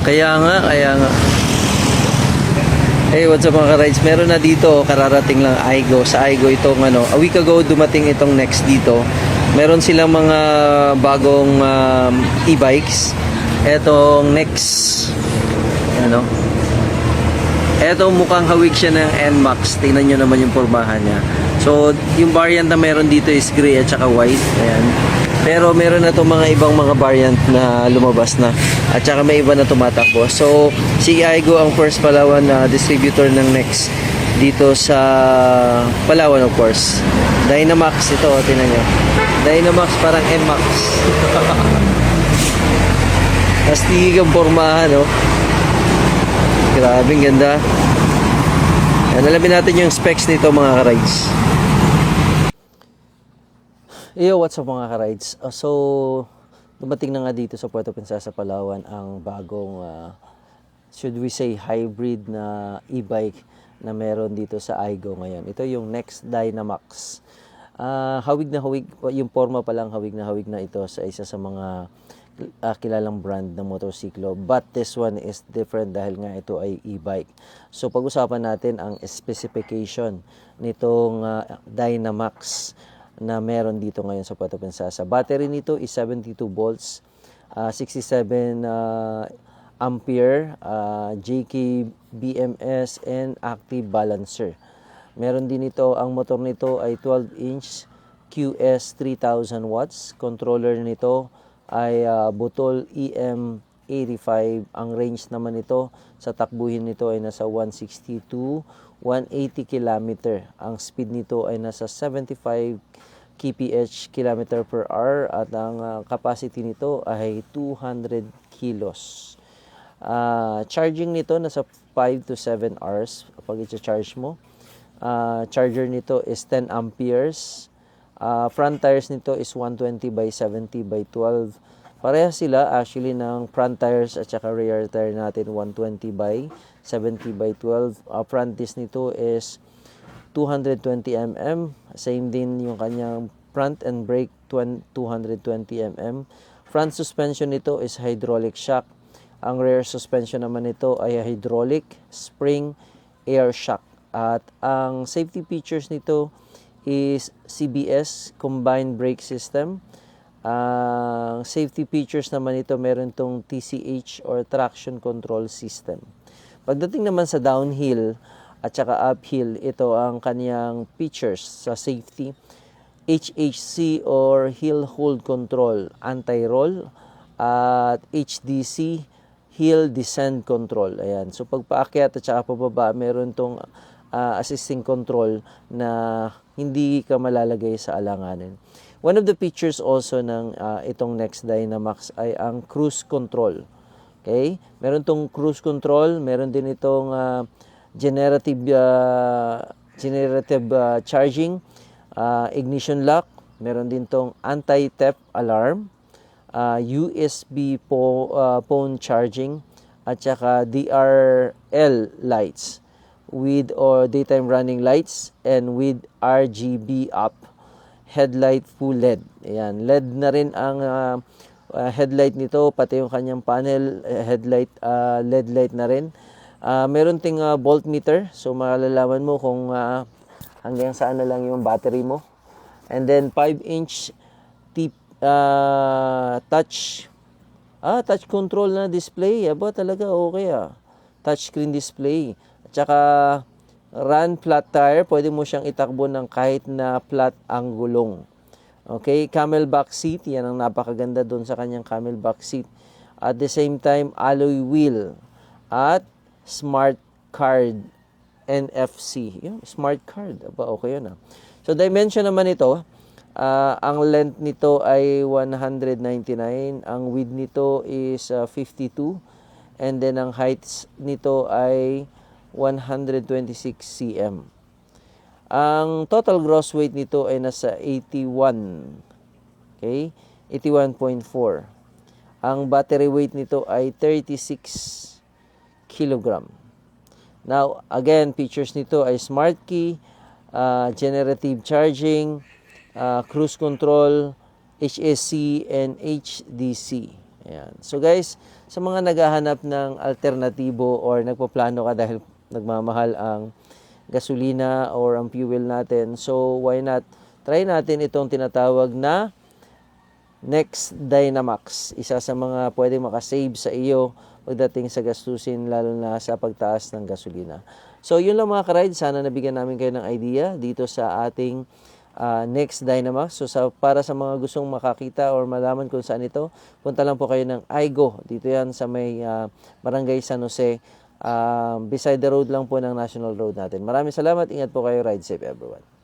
Kaya nga, kaya nga. Hey, what's up mga ka-rides? Meron na dito, kararating lang Aigo. Sa Aigo itong a week ago dumating itong Next dito. Meron silang mga bagong e-bikes. Etong Next, eto mukhang hawig siya ng NMAX. Tingnan nyo naman yung pormahan niya. So, yung variant na meron dito is gray at saka white. Ayan. Pero meron na itong mga ibang mga variant na lumabas na. At saka may iba na tumatakbo. So, si Aigo ang first Palawan na distributor ng Next dito sa Palawan, of course. Dynamax ito, tingnan nyo. Dynamax parang NMAX. Astig ang pormahan, no? Grabing ganda. Yan, alamin natin yung specs nito mga ka-rides. Yo, what's up mga ka-rides? So, dumating na nga dito sa Puerto Princesa, Palawan ang bagong, should we say, hybrid na e-bike na meron dito sa Aigo ngayon. Ito yung Next Dynamax. Hawig na hawig, yung forma pa lang hawig na ito sa isa sa mga kilalang brand ng motorsiklo. But this one is different dahil nga ito ay e-bike. So, pag-usapan natin ang specification nitong Dynamax na meron dito ngayon sa Puerto Princesa. Battery nito is 72 volts, 67 ampere, JK BMS, and active balancer. Meron din ito, ang motor nito ay 12-inch QS 3000 watts. Controller nito ay Butol EM85. Ang range naman nito sa takbuhin nito ay nasa 160 to 180 km. Ang speed nito ay nasa 75 kph km per hour at ang capacity nito ay 200 kilos. Charging nito nasa 5 to 7 hours pag i-charge mo. Charger nito is 10 amperes. Front tires nito is 120 by 70 by 12. Pareha sila actually ng front tires at saka rear tire natin 120 by 70 by 12. Front disc nito is 220 mm. Same din yung kanyang front and brake 220 mm. Front suspension nito is hydraulic shock. Ang rear suspension naman nito ay hydraulic spring air shock. At ang safety features nito is CBS, combined brake system. Ang safety features naman nito meron tong TCH or traction control system. Pagdating naman sa downhill at saka uphill, ito ang kaniyang features sa safety. HHC or hill hold control, anti-roll, at HDC, hill descent control. Ayan. So pag paakyat at saka pababa, meron tong assisting control na hindi ka malalagay sa alanganin. One of the features also ng itong Next Dynamax ay ang cruise control. Okay? Meron tong cruise control, meron din itong generative charging, ignition lock, meron din tong anti-theft alarm, USB phone charging, at saka DRL lights with or daytime running lights and with RGB up headlight full LED. Ayan, LED na rin ang headlight nito, pati yung kanyang panel headlight LED light na rin. Meron ting voltmeter, so malalaman mo kung hanggang saan na lang yung battery mo. And then 5-inch touch control na display. Aba, talaga okay touch screen display. At saka run flat tire, pwede mo siyang itakbo ng kahit na flat ang gulong. Okay, camelback seat, yan ang napakaganda doon sa kanyang camelback seat. At the same time, alloy wheel at smart card NFC. Yung smart card, aba okay yun So dimension naman ito, ang length nito ay 199, ang width nito is 52, and then ang height nito ay 126 cm. Ang total gross weight nito ay nasa 81. Okay? 81.4. Ang battery weight nito ay 36 kilogram. Now, again, features nito ay smart key, generative charging, cruise control, HSC, and HDC. Ayan. So guys, sa mga naghahanap ng alternatibo or nagpaplano ka dahil nagmamahal ang gasolina or ang fuel natin. So, why not? Try natin itong tinatawag na Next Dynamax. Isa sa mga pwedeng makasave sa iyo pagdating sa gastusin, lalo na sa pagtaas ng gasolina. So, yun lang mga ka-ride. Sana nabigyan namin kayo ng idea dito sa ating Next Dynamax. So, para sa mga gustong makakita or malaman kung saan ito, punta lang po kayo ng iGo. Dito yan sa may Barangay San Jose. Beside the road lang po ng National Road natin. Maraming salamat. Ingat po kayo. Ride safe everyone.